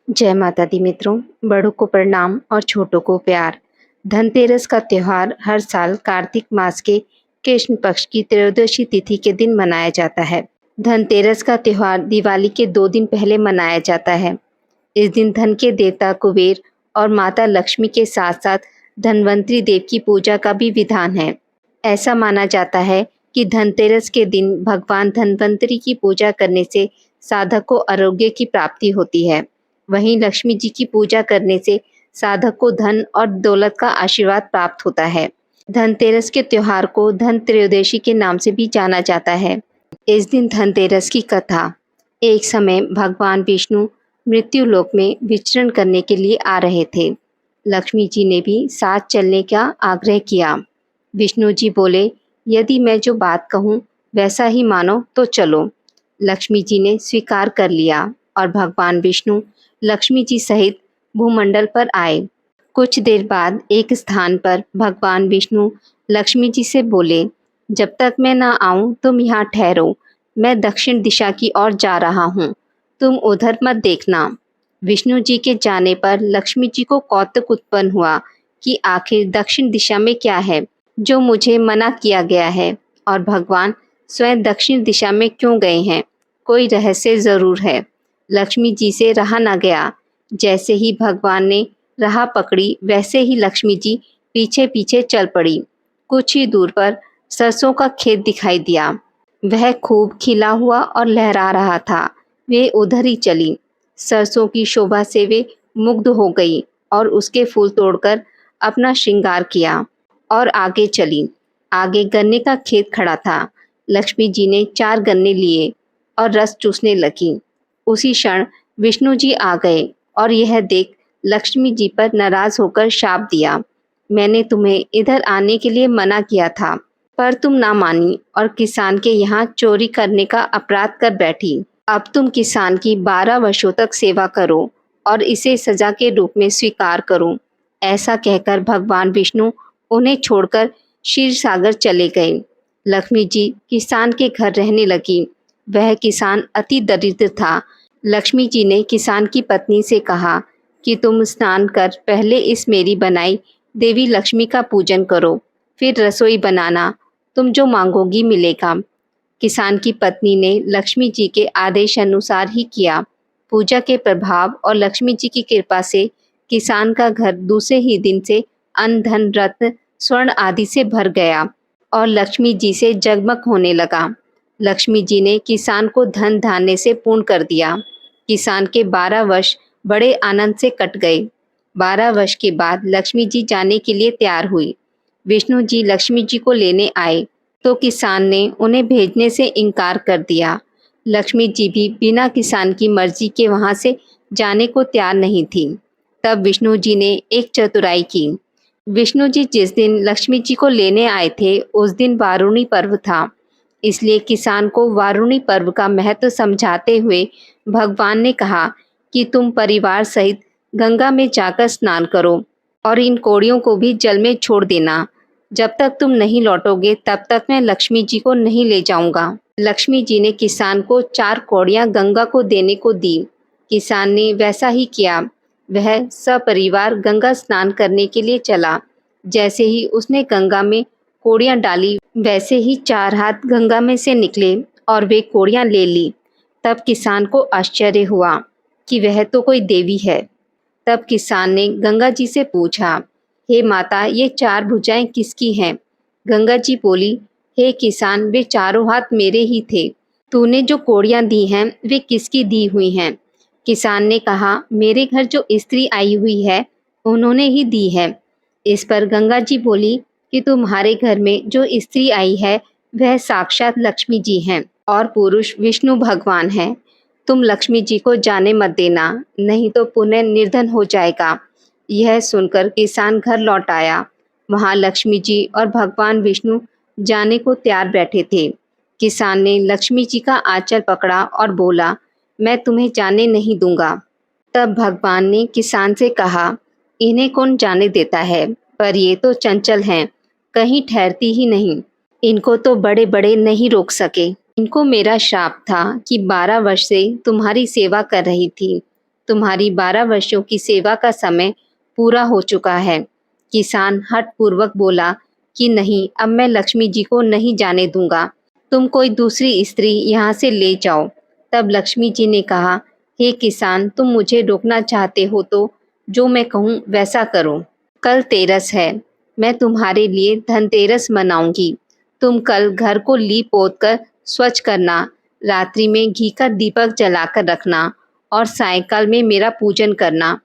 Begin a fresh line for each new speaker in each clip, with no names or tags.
जय माता दी मित्रों। बड़ों को प्रणाम और छोटों को प्यार। धनतेरस का त्योहार हर साल कार्तिक मास के कृष्ण पक्ष की त्रयोदशी तिथि के दिन मनाया जाता है। धनतेरस का त्योहार दिवाली के 2 दिन पहले मनाया जाता है। इस दिन धन के देवता कुबेर और माता लक्ष्मी के साथ साथ धनवंतरी देव की पूजा का भी विधान है। ऐसा माना जाता है कि धनतेरस के दिन भगवान धनवंतरी की पूजा करने से साधक को आरोग्य की प्राप्ति होती है। वहीं लक्ष्मी जी की पूजा करने से साधक को धन और दौलत का आशीर्वाद प्राप्त होता है। धनतेरस के त्योहार को धन त्रयोदशी के नाम से भी जाना जाता है। इस दिन धनतेरस की कथा। एक समय भगवान विष्णु मृत्यु लोक में विचरण करने के लिए आ रहे थे। लक्ष्मी जी ने भी साथ चलने का आग्रह किया। विष्णु जी बोले, यदि मैं जो बात कहूँ वैसा ही मानो तो चलो। लक्ष्मी जी ने स्वीकार कर लिया और भगवान विष्णु लक्ष्मी जी सहित भूमंडल पर आए। कुछ देर बाद एक स्थान पर भगवान विष्णु लक्ष्मी जी से बोले, जब तक मैं ना आऊं तुम यहाँ ठहरो। मैं दक्षिण दिशा की ओर जा रहा हूँ, तुम उधर मत देखना। विष्णु जी के जाने पर लक्ष्मी जी को कौतुक उत्पन्न हुआ कि आखिर दक्षिण दिशा में क्या है जो मुझे मना किया गया है, और भगवान स्वयं दक्षिण दिशा में क्यों गए हैं। कोई रहस्य जरूर है। लक्ष्मी जी से रहा न गया। जैसे ही भगवान ने राह पकड़ी वैसे ही लक्ष्मी जी पीछे पीछे चल पड़ी। कुछ ही दूर पर सरसों का खेत दिखाई दिया। वह खूब खिला हुआ और लहरा रहा था। वे उधर ही चली। सरसों की शोभा से वे मुग्ध हो गई और उसके फूल तोड़कर अपना श्रृंगार किया और आगे चली। आगे गन्ने का खेत खड़ा था। लक्ष्मी जी ने 4 गन्ने लिए और रस चूसने लगी। उसी क्षण विष्णु जी आ गए और यह देख लक्ष्मी जी पर नाराज होकर शाप दिया। मैंने तुम्हें इधर आने के लिए मना किया था, पर तुम ना मानी और किसान के यहाँ चोरी करने का अपराध कर बैठी। अब तुम किसान की 12 वर्षों तक सेवा करो और इसे सजा के रूप में स्वीकार करो। ऐसा कहकर भगवान विष्णु उन्हें छोड़कर क्षीर सागर चले गए। लक्ष्मी जी किसान के घर रहने लगी। वह किसान अति दरिद्र था। लक्ष्मी जी ने किसान की पत्नी से कहा कि तुम स्नान कर पहले इस मेरी बनाई देवी लक्ष्मी का पूजन करो, फिर रसोई बनाना, तुम जो मांगोगी मिलेगा। किसान की पत्नी ने लक्ष्मी जी के आदेश अनुसार ही किया। पूजा के प्रभाव और लक्ष्मी जी की कृपा से किसान का घर दूसरे ही दिन से अन्न धन रत्न स्वर्ण आदि से भर गया और लक्ष्मी जी से जगमग होने लगा। लक्ष्मी जी ने किसान को धन धान्य से पूर्ण कर दिया। किसान के 12 वर्ष बड़े आनंद से कट गए। 12 वर्ष के बाद लक्ष्मी जी जाने के लिए तैयार हुई। विष्णु जी लक्ष्मी जी को लेने आए तो किसान ने उन्हें भेजने से इनकार कर दिया। लक्ष्मी जी भी बिना किसान की मर्जी के वहां से जाने को तैयार नहीं थी। तब विष्णु जी ने एक चतुराई की। विष्णु जी जिस दिन लक्ष्मी जी को लेने आए थे उस दिन वारुणी पर्व था। इसलिए किसान को वारुणी पर्व का महत्व समझाते हुए भगवान ने कहा कि तुम परिवार सहित गंगा में जाकर स्नान करो और इन कौड़ियों को भी जल में छोड़ देना। जब तक तुम नहीं लौटोगे तब तक मैं लक्ष्मी जी को नहीं ले जाऊंगा। लक्ष्मी जी ने किसान को 4 कौड़ियां गंगा को देने को दी। किसान ने वैसा ही किया। वह सपरिवार गंगा स्नान करने के लिए चला। जैसे ही उसने गंगा में कौड़ियां डाली वैसे ही 4 हाथ गंगा में से निकले और वे कौड़ियां ले ली। तब किसान को आश्चर्य हुआ कि वह तो कोई देवी है। तब किसान ने गंगा जी से पूछा, हे माता, ये 4 भुजाएं किसकी हैं? गंगा जी बोली, हे किसान, वे चारों हाथ मेरे ही थे। तूने जो कौड़ियां दी हैं वे किसकी दी हुई हैं? किसान ने कहा, मेरे घर जो स्त्री आई हुई है उन्होंने ही दी है। इस पर गंगा जी बोली कि तुम्हारे घर में जो स्त्री आई है वह साक्षात लक्ष्मी जी हैं और पुरुष विष्णु भगवान हैं। तुम लक्ष्मी जी को जाने मत देना, नहीं तो पुनः निर्धन हो जाएगा। यह सुनकर किसान घर लौट आया। वहां लक्ष्मी जी और भगवान विष्णु जाने को तैयार बैठे थे। किसान ने लक्ष्मी जी का आंचल पकड़ा और बोला, मैं तुम्हें जाने नहीं दूंगा। तब भगवान ने किसान से कहा, इन्हें कौन जाने देता है, पर ये तो चंचल हैं, कहीं ठहरती ही नहीं। इनको तो बड़े बड़े नहीं रोक सके। इनको मेरा श्राप था कि 12 वर्ष से तुम्हारी सेवा कर रही थी, तुम्हारी 12 वर्षों की सेवा का समय पूरा हो चुका है। किसान हठपूर्वक बोला कि नहीं, अब मैं लक्ष्मी जी को नहीं जाने दूंगा। तुम कोई दूसरी स्त्री यहाँ से ले जाओ। तब लक्ष्मी जी ने कहा, हे किसान, तुम मुझे रोकना चाहते हो तो जो मैं कहूँ वैसा करो। कल तेरस है, मैं तुम्हारे लिए धनतेरस मनाऊंगी। तुम कल घर को लीप पोत कर स्वच्छ करना, रात्रि में घी का दीपक जलाकर रखना और सायंकाल में मेरा पूजन करना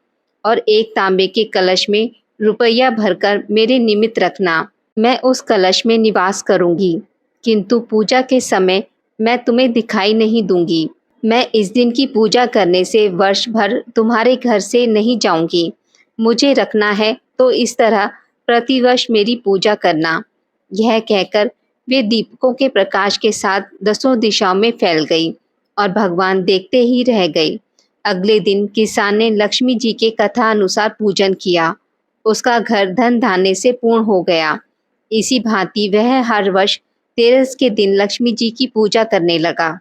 और एक तांबे के कलश में रुपया भरकर मेरे निमित्त रखना। मैं उस कलश में निवास करूंगी, किंतु पूजा के समय मैं तुम्हें दिखाई नहीं दूंगी। मैं इस दिन की पूजा करने से वर्ष भर तुम्हारे घर से नहीं जाऊंगी। मुझे रखना है तो इस तरह प्रतिवर्ष मेरी पूजा करना। यह कहकर वे दीपकों के प्रकाश के साथ 10 दिशाओं में फैल गई और भगवान देखते ही रह गए। अगले दिन किसान ने लक्ष्मी जी के कथा अनुसार पूजन किया। उसका घर धन धान्य से पूर्ण हो गया। इसी भांति वह हर वर्ष तेरस के दिन लक्ष्मी जी की पूजा करने लगा।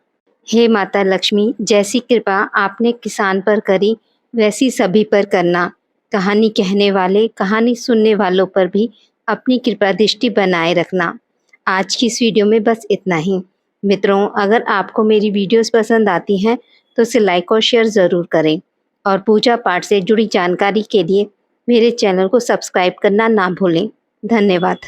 हे माता लक्ष्मी, जैसी कृपा आपने किसान पर करी वैसी सभी पर करना। कहानी कहने वाले, कहानी सुनने वालों पर भी अपनी कृपा दृष्टि बनाए रखना। आज की इस वीडियो में बस इतना ही। मित्रों, अगर आपको मेरी वीडियोस पसंद आती हैं तो इसे लाइक और शेयर ज़रूर करें और पूजा पाठ से जुड़ी जानकारी के लिए मेरे चैनल को सब्सक्राइब करना ना भूलें। धन्यवाद।